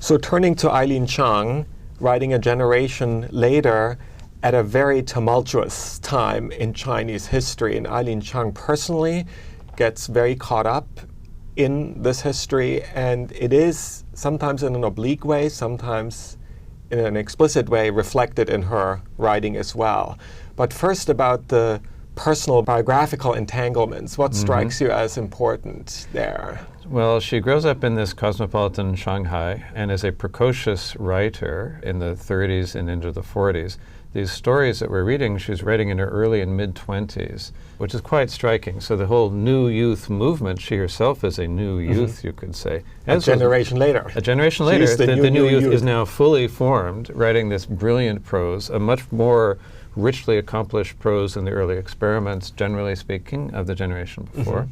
So turning to Eileen Chang, writing a generation later at a very tumultuous time in Chinese history. And Eileen Chang personally gets very caught up in this history, and it is sometimes in an oblique way, sometimes in an explicit way, reflected in her writing as well. But first, about the personal biographical entanglements. What strikes you as important there? Well, she grows up in this cosmopolitan Shanghai and is a precocious writer in the 30s and into the 40s. These stories that we're reading, she's writing in her early and mid-20s, which is quite striking. So the whole new youth movement, she herself is a new youth, you could say. A generation later. A generation later, the new youth is now fully formed, writing this brilliant prose, a much more richly accomplished prose than the early experiments, generally speaking, of the generation before.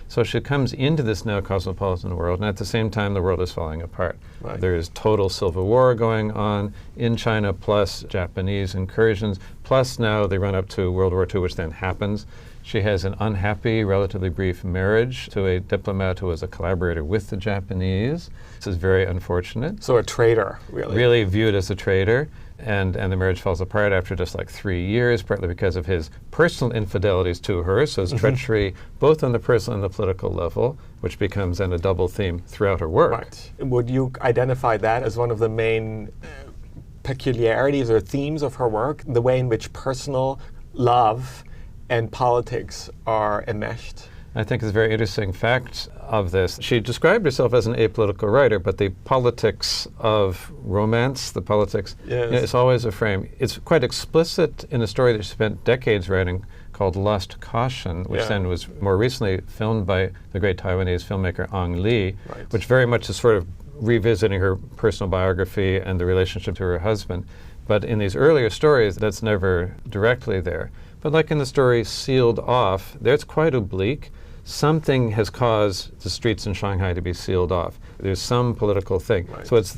So she comes into this now cosmopolitan world, and at the same time the world is falling apart. Right. There is total civil war going on in China, plus Japanese incursions, plus now they run up to World War II, which then happens. She has an unhappy, relatively brief marriage to a diplomat who was a collaborator with the Japanese. This is very unfortunate. So a traitor, really. Really viewed as a traitor. And the marriage falls apart after just like 3 years, partly because of his personal infidelities to her, so his treachery both on the personal and the political level, which becomes then a double theme throughout her work. Right. Would you identify that as one of the main peculiarities or themes of her work, the way in which personal love and politics are enmeshed? I think it's a very interesting fact of this. She described herself as an apolitical writer, but the politics of romance, the politics, it's always a frame. It's quite explicit in a story that she spent decades writing called Lust, Caution, which then was more recently filmed by the great Taiwanese filmmaker Ang Lee, which very much is sort of revisiting her personal biography and the relationship to her husband. But in these earlier stories, that's never directly there. But like in the story Sealed Off, there it's quite oblique. Something has caused the streets in Shanghai to be sealed off. There's some political thing. So it's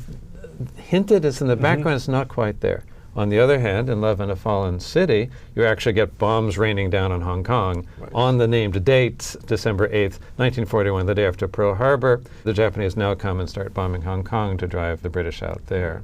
hinted, it's in the background, it's not quite there. On the other hand, in Love in a Fallen City, you actually get bombs raining down on Hong Kong. On the named date, December 8th, 1941, the day after Pearl Harbor, the Japanese now come and start bombing Hong Kong to drive the British out there.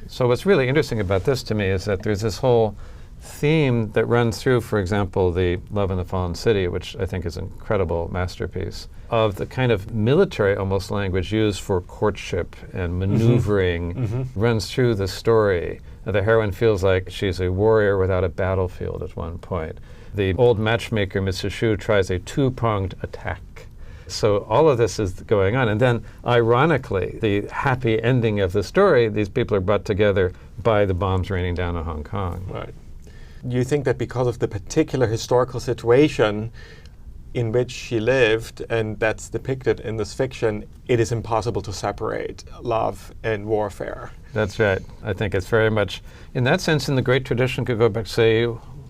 So what's really interesting about this to me is that there's this whole theme that runs through, for example, the Love in the Fallen City, which I think is an incredible masterpiece, of the kind of military almost language used for courtship and maneuvering runs through the story. The heroine feels like she's a warrior without a battlefield at one point. The old matchmaker, Mrs. Shu, tries a two-pronged attack. So all of this is going on. And then, ironically, the happy ending of the story, these people are brought together by the bombs raining down on Hong Kong. Right. Do you think that because of the particular historical situation in which she lived, and that's depicted in this fiction, it is impossible to separate love and warfare? That's right. I think it's very much, in that sense, in the great tradition, could go back to, say,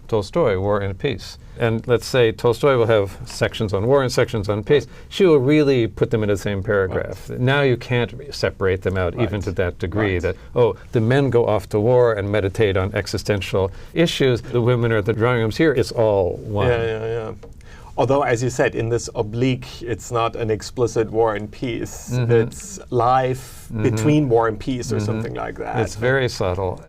Tolstoy, War and Peace. And let's say Tolstoy will have sections on war and sections on peace. She will really put them in the same paragraph. Now you can't separate them out even to that degree that, oh, the men go off to war and meditate on existential issues. The women are at the drawing rooms. Here, it's all one. Although, as you said, in this oblique, it's not an explicit war and peace. It's life between war and peace or something like that. It's very subtle.